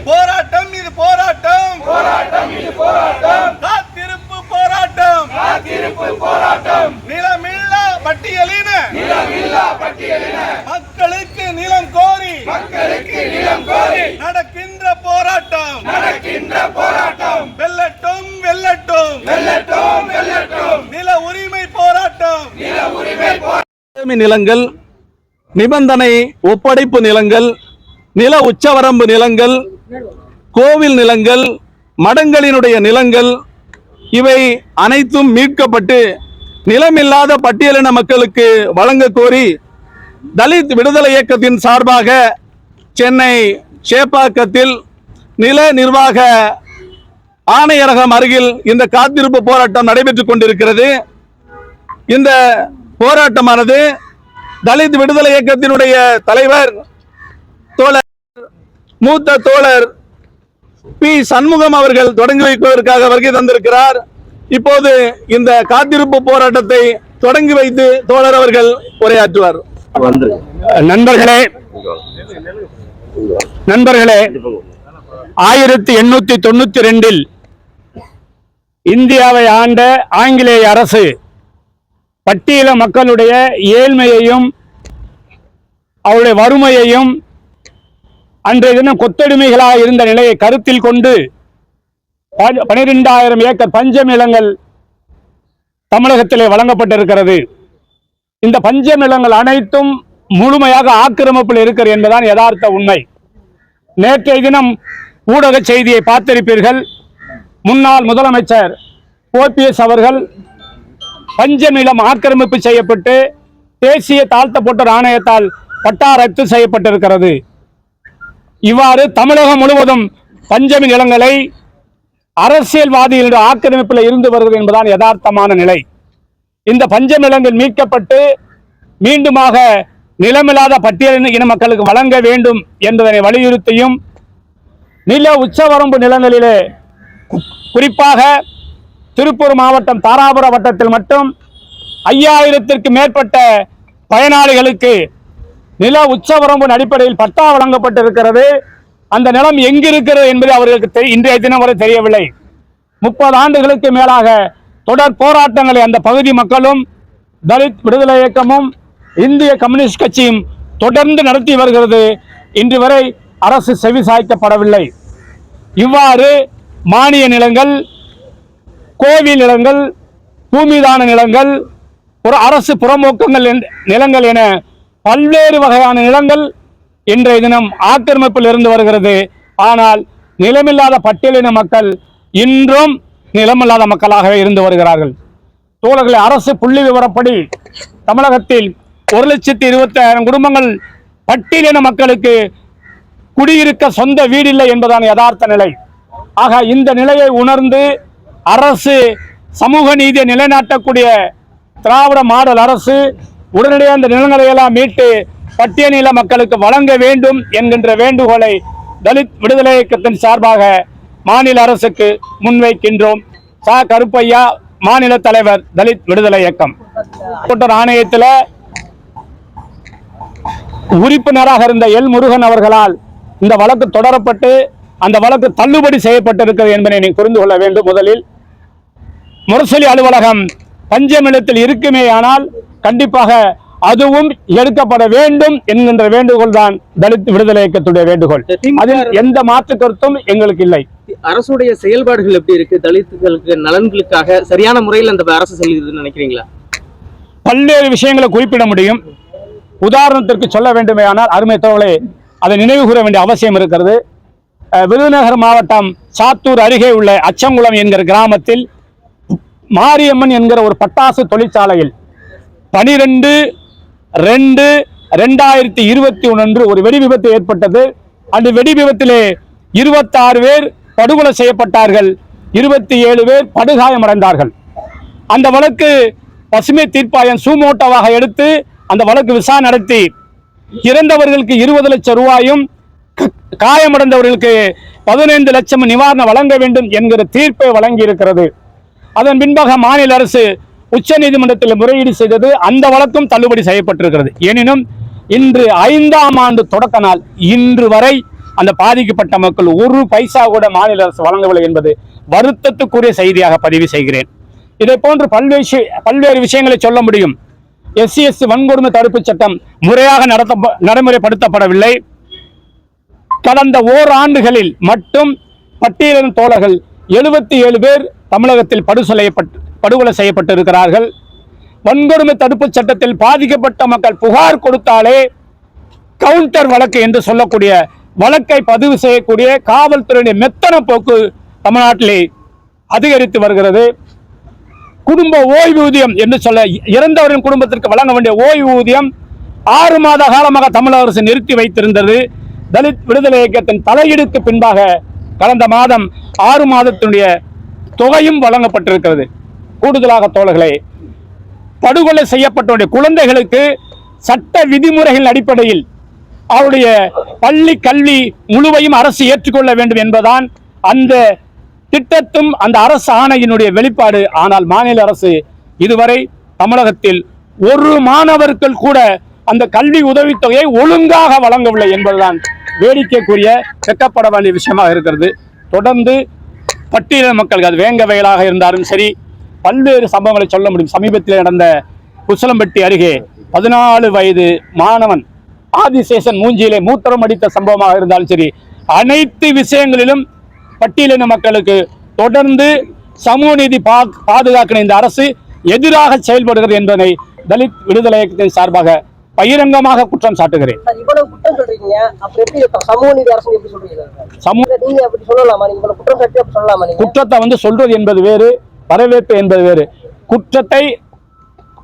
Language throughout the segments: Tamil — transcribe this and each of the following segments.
போராட்டம் இது போராட்டம், காத்திருப்பு போராட்டம், நிலமில்லா பட்டியலின மக்களுக்கு நிலம் கோரி நடக்கின்ற போராட்டம், வெல்லட்டும் நில உரிமை போராட்டம். நிலங்கள், நிபந்தனை ஒப்படைப்பு நிலங்கள், நில உச்சவரம்பு நிலங்கள், கோவில் நிலங்கள், மடங்களினுடைய நிலங்கள், இவை அனைத்தும் மீட்கப்பட்டு நிலமில்லாத பட்டியலின மக்களுக்கு வழங்க கோரி தலித் விடுதலை இயக்கத்தின் சார்பாக சென்னை சேப்பாக்கத்தில் நில நிர்வாக ஆணையரகம் அருகில் இந்த காத்திருப்பு போராட்டம் நடைபெற்றுக் கொண்டிருக்கிறது. இந்த போராட்டமானது தலித் விடுதலை இயக்கத்தினுடைய தலைவர் தோழர் மூத்த தோழர் பி சண்முகம் அவர்கள் தொடங்கி வைப்பதற்காக வருகை தந்திருக்கிறார். இப்போது இந்த காத்திருப்பு போராட்டத்தை தொடங்கி வைத்து தோழர் அவர்கள் உரையாற்றுவார். நண்பர்களே 1892 இந்தியாவை ஆண்ட ஆங்கிலேய அரசு பட்டியல மக்களுடைய ஏழ்மையையும் அவருடைய வறுமையையும் அன்றைய தினம் கொத்தடிமைகளாக இருந்த நிலையை கருத்தில் கொண்டு 12,000 ஏக்கர் பஞ்ச நிலங்கள் தமிழகத்திலே வழங்கப்பட்டிருக்கிறது. இந்த பஞ்ச நிலங்கள் அனைத்தும் முழுமையாக ஆக்கிரமிப்பில் இருக்கிறது என்பதுதான் யதார்த்த உண்மை. நேற்றைய தினம் ஊடக செய்தியை பார்த்திருப்பீர்கள். முன்னாள் முதலமைச்சர் OPS அவர்கள் பஞ்ச நிலம் ஆக்கிரமிப்பு செய்யப்பட்டு தேசிய தாழ்த்தப்பட்டோர் ஆணையத்தால் பட்டா ரத்து செய்யப்பட்டிருக்கிறது. இவ்வாறு தமிழகம் முழுவதும் பஞ்சமி நிலங்களை அரசியல்வாதிகளுடைய ஆக்கிரமிப்பில் இருந்து வருகிறது என்பதுதான் யதார்த்தமான நிலை. இந்த பஞ்ச நிலங்கள் மீட்கப்பட்டு மீண்டுமாக நிலமில்லாத பட்டியலின இன மக்களுக்கு வழங்க வேண்டும் என்பதனை வலியுறுத்தியும் நில உச்சவரம்பு நிலங்களிலே குறிப்பாக திருப்பூர் மாவட்டம் தாராபுரம் வட்டத்தில் மட்டும் 5000த்திற்கு மேற்பட்ட பயனாளிகளுக்கு நில உச்சவரம்பின் அடிப்படையில் பட்டா வழங்கப்பட்டிருக்கிறது. அந்த நிலம் எங்கிருக்கிறது என்பது அவர்களுக்கு இன்றைய தினம் வரை தெரியவில்லை. 30 ஆண்டுகளுக்கு மேலாக தொடர் போராட்டங்களை அந்த பகுதி மக்களும் தலித் விடுதலை இயக்கமும் இந்திய கம்யூனிஸ்ட் கட்சியும் தொடர்ந்து நடத்தி வருகிறது. இன்று வரை அரசு செவி சாய்க்கப்படவில்லை. இவ்வாறு மானிய நிலங்கள், கோவில் நிலங்கள், பூமிதான நிலங்கள், அரசு புறம்போக்குங்கள் நிலங்கள் என பல்வேறு வகையான நிலங்கள் இன்றைய தினம் ஆக்கிரமிப்பில் இருந்து வருகிறது. ஆனால் நிலமில்லாத பட்டியலின மக்கள் இன்றும் நிலமில்லாத மக்களாகவே இருந்து வருகிறார்கள். தோழர்களே, அரசு புள்ளி விவரப்படி தமிழகத்தில் 1,20,000 குடும்பங்கள் பட்டியலின மக்களுக்கு குடியிருக்க சொந்த வீடில்லை என்பதான யதார்த்த நிலை. ஆக இந்த நிலையை உணர்ந்து அரசு சமூக நீதியை நிலைநாட்டக்கூடிய திராவிட மாடல் அரசு உடனடியாக அந்த நிலங்களை எல்லாம் மீட்டு பட்டியலின மக்களுக்கு வழங்க வேண்டும் என்கின்ற வேண்டுகோளை தலித் விடுதலை இயக்கத்தின் சார்பாக மாநில அரசுக்கு முன்வைக்கின்றோம். கருப்பையா, மாநில தலைவர், தலித் விடுதலை இயக்கம். ஆணையத்தில் உறுப்பினராக இருந்த எல் முருகன் அவர்களால் இந்த வழக்கு தொடரப்பட்டு அந்த வழக்கு தள்ளுபடி செய்யப்பட்டிருக்கிறது என்பதை நீ புரிந்து கொள்ள வேண்டும். முதலில் முரசொலி அலுவலகம் பஞ்சமிலத்தில் இருக்குமே, ஆனால் கண்டிப்பாக அதுவும் எடுக்கப்பட வேண்டும் என்கின்ற வேண்டுகோள் தான் தலித் விடுதலை இயக்கத்துடைய வேண்டுகோள். அதில் எந்த மாற்று கருத்தும் எங்களுக்கு இல்லை. அரசுடைய செயல்பாடுகள் எப்படி இருக்கு? தலித்துகளுக்கு நலன்களுக்காக சரியான முறையில் அந்த அரசு செல்கிறதுன்னு நினைக்கிறீங்களா? பல்வேறு விஷயங்களை குறிப்பிட முடியும். உதாரணத்திற்கு சொல்ல வேண்டுமே ஆனால் அருமை தோழர்களே, அதை நினைவு கூற வேண்டிய அவசியம் இருக்கிறது. விருதுநகர் மாவட்டம் சாத்தூர் அருகே உள்ள அச்சங்குளம் என்கிற கிராமத்தில் மாரியம்மன் என்கிற ஒரு பட்டாசு தொழிற்சாலையில் 12/2/2021 ஒரு வெடி விபத்து ஏற்பட்டது. அந்த வெடி விபத்திலே 26 பேர் படுகொலை செய்யப்பட்டார்கள், 27 பேர் படுகாயமடைந்தார்கள். அந்த வழக்கு பசுமை தீர்ப்பாயம் சூமோட்டோவாக எடுத்து அந்த வழக்கு விசாரணை நடத்தி இறந்தவர்களுக்கு 20 லட்சம் ரூபாயும் காயமடைந்தவர்களுக்கு 15 லட்சம் நிவாரணம் வழங்க வேண்டும் என்கிற தீர்ப்பை வழங்கி இருக்கிறது. அதன் பின்பாக மாநில அரசு உச்ச நீதிமன்றத்தில் முறையீடு செய்தது. அந்த வழக்கும் தள்ளுபடி செய்யப்பட்டிருக்கிறது. எனினும் இன்று 5ஆம் ஆண்டு தொடக்க நாள் இன்று வரை அந்த பாதிக்கப்பட்ட மக்கள் ஒரு பைசா கூட மாநில அரசு வழங்கவில்லை என்பது வருத்தத்துக்குரிய செய்தியாக பதிவு செய்கிறேன். இதை போன்று பல்வேறு விஷயங்களை சொல்ல முடியும். SC/ST வன்கொடுமை தடுப்பு சட்டம் முறையாக நடைமுறைப்படுத்தப்படவில்லை. கடந்த ஓராண்டுகளில் மட்டும் பட்டியலின தோழர்கள் 77 பேர் தமிழகத்தில் படுகொலை செய்யப்பட்டிருக்கிறார்கள். வன்கொடுமை தடுப்பு சட்டத்தில் பாதிக்கப்பட்ட மக்கள் புகார் கொடுத்தாலே கவுண்டர் வழக்கு என்று சொல்லக்கூடிய வழக்கை பதிவு செய்யக்கூடிய காவல்துறையுடைய மெத்தன போக்கு தமிழ்நாட்டிலே அதிகரித்து வருகிறது. குடும்ப ஓய்வூதியம் என்று சொல்ல இறந்தவரின் குடும்பத்திற்கு வழங்க வேண்டிய ஓய்வூதியம் 6 மாத காலமாக தமிழக அரசு நிறுத்தி வைத்திருந்தது. தலித் விடுதலை இயக்கத்தின் தலையீடுக்கு பின்பாக கடந்த மாதம் 6 மாதத்தினுடைய தொகையும் வழங்கப்பட்டிருக்கிறது. கூடுதலாக தோழர்களே, படுகொலை செய்யப்பட்ட குழந்தைகளுக்கு சட்ட விதிமுறைகள் அடிப்படையில் அவருடைய பள்ளி கல்வி முழுவையும் அரசு ஏற்றுக்கொள்ள வேண்டும் என்பதுதான் அந்த திட்டத்தும் அந்த அரசு ஆணையினுடைய வெளிப்பாடு. ஆனால் மாநில அரசு இதுவரை தமிழகத்தில் ஒரு மாணவர்கள் கூட அந்த கல்வி உதவித்தொகையை ஒழுங்காக வழங்கவில்லை என்பதுதான் வேடிக்கைக்குரிய வெட்கப்பட வேண்டிய விஷயமாக இருக்கிறது. தொடர்ந்து பட்டியலின மக்களுக்கு அது வேங்க வயலாக இருந்தாலும் சரி, பல்வேறு சம்பவங்களை சொல்ல முடியும். சமீபத்தில் நடந்த குசலம்பட்டி அருகே 14 வயது மாணவன் ஆதிசேஷன் மூஞ்சியிலே மூத்திரம் அடித்த சம்பவமாக இருந்தாலும் சரி, அனைத்து விஷயங்களிலும் பட்டியலின மக்களுக்கு தொடர்ந்து சமூக நீதி பாதுகாக்கிற இந்த அரசு எதிராக செயல்படுகிறது என்பதை தலித் விடுதலை இயக்கத்தின் சார்பாக பகிரங்கமாக குற்றம் சாட்டுகிறேன். குற்றத்தை சொல்றது என்பது வேறு, வரவேற்பு என்பது வேறு.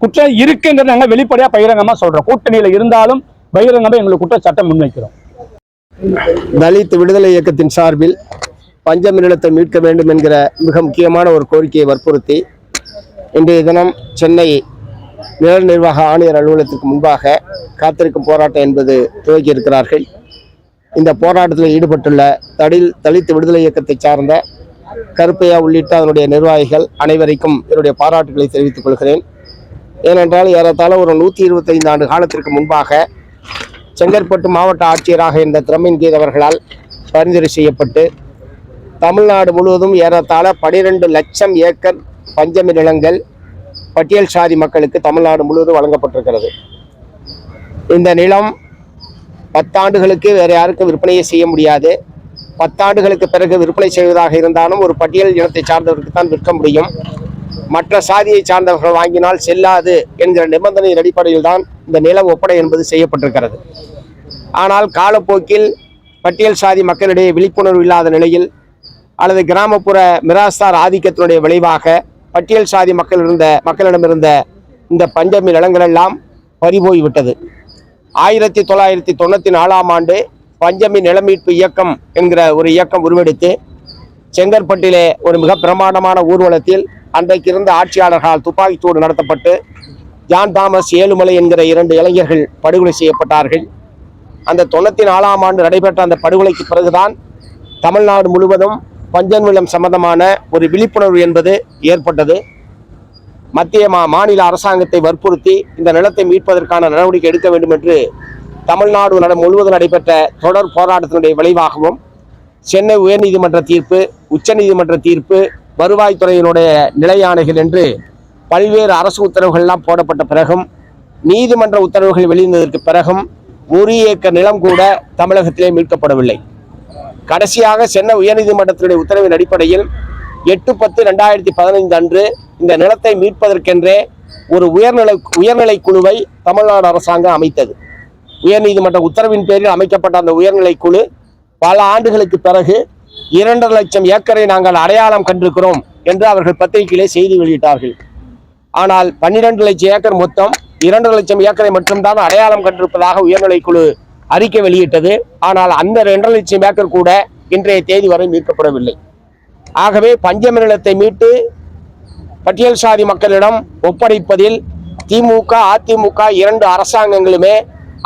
குற்றம் இருக்குங்கிறது நாங்கள் வெளிப்படையா பகிரங்கமா சொல்றோம். கூட்டணியில இருந்தாலும் பகிரங்கமா எங்களுக்கு குற்றச்சாட்டை முன்வைக்கிறோம். தலித் விடுதலை இயக்கத்தின் சார்பில் பஞ்சமி நிலத்தை மீட்க வேண்டும் என்கிற மிக முக்கியமான ஒரு கோரிக்கையை வற்புறுத்தி இன்றைய தினம் சென்னை நில நிர்வாக ஆணையர் அலுவலகத்திற்கு முன்பாக காத்திருக்கும் போராட்டம் என்பது துவக்கி இருக்கிறார்கள். இந்த போராட்டத்தில் ஈடுபட்டுள்ள தலித் விடுதலை இயக்கத்தை சார்ந்த கருப்பையா உள்ளிட்ட அதனுடைய நிர்வாகிகள் அனைவருக்கும் என்னுடைய பாராட்டுகளை தெரிவித்துக் கொள்கிறேன். ஏனென்றால் ஏறத்தாழ ஒரு 125 ஆண்டு காலத்திற்கு முன்பாக செங்கற்பட்டு மாவட்ட ஆட்சியராக இருந்த திரமின்கீத் அவர்களால் பரிந்துரை செய்யப்பட்டு தமிழ்நாடு முழுவதும் ஏறத்தாழ 12 லட்சம் ஏக்கர் பஞ்சமி நிலங்கள் பட்டியல் சாதி மக்களுக்கு தமிழ்நாடு முழுவதும் வழங்கப்பட்டிருக்கிறது. இந்த நிலம் 10 ஆண்டுகளுக்கு வேறு யாருக்கும் விற்பனையை செய்ய முடியாது. 10 ஆண்டுகளுக்கு பிறகு விற்பனை செய்வதாக இருந்தாலும் ஒரு பட்டியல் இனத்தை சார்ந்தவருக்கு தான் விற்க முடியும். மற்ற சாதியை சார்ந்தவர்கள் வாங்கினால் செல்லாது என்கிற நிபந்தனையின் அடிப்படையில் தான் இந்த நில ஒப்படை என்பது செய்யப்பட்டிருக்கிறது. ஆனால் காலப்போக்கில் பட்டியல் சாதி மக்களிடையே விழிப்புணர்வு இல்லாத நிலையில் அல்லது கிராமப்புற மிராஸ்தார் ஆதிக்கத்தினுடைய விளைவாக பட்டியல் சாதி மக்களிடமிருந்த இந்த பஞ்சமி நிலங்கள் எல்லாம் பறிபோய்விட்டது. 1994 ஆண்டு பஞ்சமி நிலமீட்பு இயக்கம் என்கிற ஒரு இயக்கம் உருவெடுத்து செங்கற்பட்டிலே ஒரு மிக பிரமாண்டமான ஊர்வலத்தில் அன்றைக்கு இருந்த ஆட்சியாளர்களால் துப்பாக்கிச்சூடு நடத்தப்பட்டு ஜான் தாமஸ் ஏழுமலை என்கிற 2 இளைஞர்கள் படுகொலை செய்யப்பட்டார்கள். அந்த 94 ஆண்டு நடைபெற்ற அந்த படுகொலைக்கு பிறகுதான் தமிழ்நாடு முழுவதும் பஞ்சமி நிலம் சம்பந்தமான ஒரு விழிப்புணர்வு என்பது ஏற்பட்டது. மத்திய மாநில அரசாங்கத்தை வற்புறுத்தி இந்த நிலத்தை மீட்பதற்கான நடவடிக்கை எடுக்க வேண்டும் என்று தமிழ்நாடு முழுவதும் நடைபெற்ற தொடர் போராட்டத்தினுடைய விளைவாகவும் சென்னை உயர்நீதிமன்ற தீர்ப்பு, உச்சநீதிமன்ற தீர்ப்பு, வருவாய்த்துறையினுடைய நிலையாணைகள் என்று பல்வேறு அரசு உத்தரவுகள்லாம் போடப்பட்ட பிறகும், நீதிமன்ற உத்தரவுகள் வெளியிட்டதற்கு பிறகும் 1 ஏக்கர் நிலம் கூட தமிழகத்திலே மீட்கப்படவில்லை. கடைசியாக சென்னை உயர்நீதிமன்றத்தினுடைய உத்தரவின் அடிப்படையில் 8/10/2015 அன்று இந்த நிலத்தை மீட்பதற்கென்றே ஒரு உயர்நிலை குழுவை தமிழ்நாடு அரசாங்கம் அமைத்தது. உயர்நீதிமன்ற உத்தரவின் பேரில் அமைக்கப்பட்ட அந்த உயர்நிலை குழு பல ஆண்டுகளுக்கு பிறகு 2.5 லட்சம் ஏக்கரை நாங்கள் அடையாளம் கண்டிருக்கிறோம் என்று அவர்கள் பத்திரிகையிலே செய்தி வெளியிட்டார்கள். ஆனால் 12 லட்சம் ஏக்கர் மொத்தம் 2.5 லட்சம் ஏக்கரை மட்டும்தான் அடையாளம் கண்டிருப்பதாக உயர்நிலை குழு அறிக்கை வெளியிட்டது. ஆனால் அந்த 2.5 லட்சம் ஏக்கர் கூட இன்றைய தேதி வரை மீட்கப்படவில்லை. ஆகவே பஞ்சமி நிலத்தை மீட்டு பட்டியல் சாதி மக்களிடம் ஒப்படைப்பதில் திமுக, அதிமுக 2 அரசாங்கங்களுமே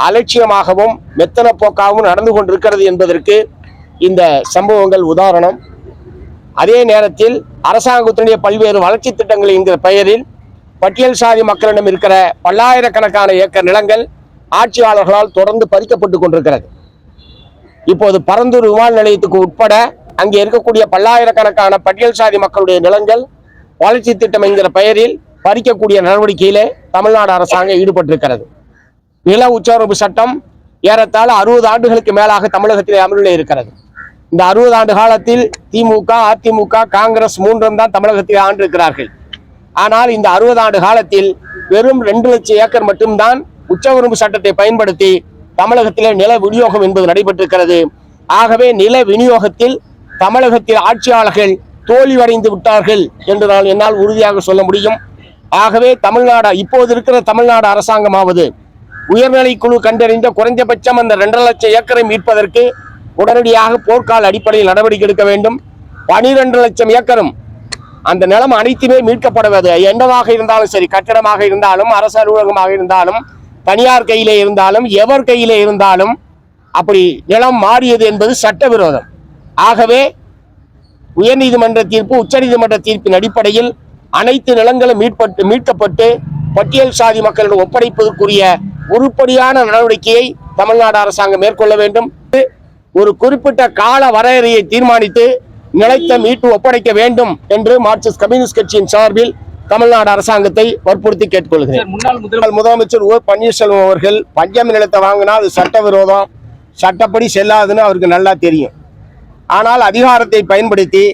அலட்சியமாகவும் மெத்தன போக்காகவும் நடந்து கொண்டிருக்கிறது என்பதற்கு இந்த சம்பவங்கள் உதாரணம். அதே நேரத்தில் அரசாங்கத்தினுடைய பல்வேறு வளர்ச்சி திட்டங்கள் என்கிற பெயரில் பட்டியல் சாதி மக்களிடம் இருக்கிற பல்லாயிரக்கணக்கான ஏக்கர் நிலங்கள் ஆட்சியாளர்களால் தொடர்ந்து பறிக்கப்பட்டு கொண்டிருக்கிறது. இப்போது பரந்தூர் விமான நிலையத்துக்கு உட்பட அங்கே இருக்கக்கூடிய பல்லாயிரக்கணக்கான பட்டியல் சாதி மக்களுடைய நிலங்கள் வளர்ச்சி திட்டம் என்கிற பெயரில் பறிக்கக்கூடிய நடவடிக்கையிலே தமிழ்நாடு அரசாங்கம் ஈடுபட்டிருக்கிறது. நில உச்சவரம்பு சட்டம் ஏறத்தாழ 60 ஆண்டுகளுக்கு மேலாக தமிழகத்திலே அமலில் இருக்கிறது. இந்த 60 ஆண்டு காலத்தில் திமுக, அதிமுக, காங்கிரஸ் மூன்றும் தான் தமிழகத்தில் ஆண்டிருக்கிறார்கள். ஆனால் இந்த 60 ஆண்டு காலத்தில் வெறும் 2 லட்சம் ஏக்கர் மட்டும்தான் உச்சவரம்பு சட்டத்தை பயன்படுத்தி தமிழகத்திலே நில விநியோகம் என்பது நடைபெற்றிருக்கிறது. ஆகவே நில விநியோகத்தில் தமிழகத்தில் ஆட்சியாளர்கள் தோல்வியடைந்து விட்டார்கள் என்று என்னால் உறுதியாக சொல்ல முடியும். ஆகவே இப்போது இருக்கிற தமிழ்நாடு அரசாங்கமாவது உயர்நிலை குழு கண்டறிந்த குறைந்தபட்சம் அந்த 2.5 லட்சம் ஏக்கரை மீட்பதற்கு உடனடியாக போர்க்கால அடிப்படையில் நடவடிக்கை எடுக்க வேண்டும். 12 லட்சம் ஏக்கரும் அந்த நிலம் அனைத்துமே மீட்கப்படுவது என்னவாக இருந்தாலும் சரி, கட்டடமாக இருந்தாலும், அரசு அலுவலகமாக இருந்தாலும், தனியார் கையிலே இருந்தாலும், எவர் கையிலே இருந்தாலும் அப்படி நிலம் மாறியது என்பது சட்டவிரோதம். ஆகவே உயர்நீதிமன்ற தீர்ப்பு, உச்சநீதிமன்ற தீர்ப்பின் அடிப்படையில் அனைத்து நிலங்களும் மீட்கப்பட்டு பட்டியல் சாதி மக்களிடம் ஒப்படைப்பதற்குரிய உருப்படியான நடவடிக்கையை தமிழ்நாடு அரசாங்கம் மேற்கொள்ள வேண்டும். ஒரு குறிப்பிட்ட கால வரையறையை தீர்மானித்து நிலத்தை மீட்டு ஒப்படைக்க வேண்டும் என்று மார்க்சிஸ்ட் கம்யூனிஸ்ட் கட்சியின் சார்பில் தமிழ்நாடு அரசாங்கத்தை வற்புறுத்தி கேட்டுக்கொள்கிறேன். முன்னாள் முதலமைச்சர் ஓ பன்னீர்செல்வம் அவர்கள் பஞ்சமி நிலத்தை வாங்கினா அது சட்டவிரோதம், சட்டப்படி செல்லாதுன்னு அவருக்கு நல்லா தெரியும். ஆனால் அதிகாரத்தை பயன்படுத்தி,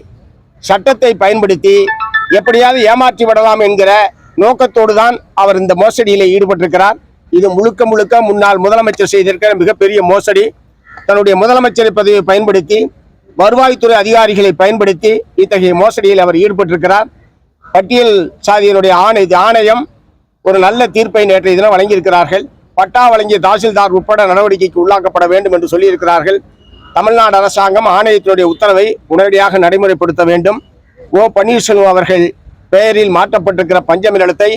சட்டத்தை பயன்படுத்தி எப்படியாவது ஏமாற்றி விடலாம் என்கிற நோக்கத்தோடு தான் அவர் இந்த மோசடியிலே ஈடுபட்டிருக்கிறார். இது முழுக்க முழுக்க முன்னாள் முதலமைச்சர் செய்திருக்கிற மிகப்பெரிய மோசடி. தன்னுடைய முதலமைச்சர் பதவியை பயன்படுத்தி, வருவாய்த்துறை அதிகாரிகளை பயன்படுத்தி இத்தகைய மோசடியில் அவர் ஈடுபட்டிருக்கிறார். பட்டியல் சாதியினுடைய ஆணையம் ஒரு நல்ல தீர்ப்பை நேற்றைய தினம் வழங்கியிருக்கிறார்கள். பட்டா வழங்கிய தாசில்தார் உட்பட நடவடிக்கைக்கு உள்ளாக்கப்பட வேண்டும் என்று சொல்லியிருக்கிறார்கள். தமிழ்நாடு அரசாங்கம் ஆணையத்தினுடைய உத்தரவை உடனடியாக நடைமுறைப்படுத்த வேண்டும். ஓ பன்னீர்செல்வம் அவர்கள் பெயரில் மாற்றப்பட்டிருக்கிற பஞ்சமி நிலத்தை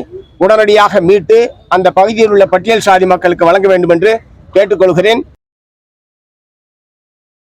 உடனடியாக மீட்டு அந்த பகுதியில் உள்ள பட்டியல் சாதி மக்களுக்கு வழங்க வேண்டும் என்று கேட்டுக்கொள்கிறேன்.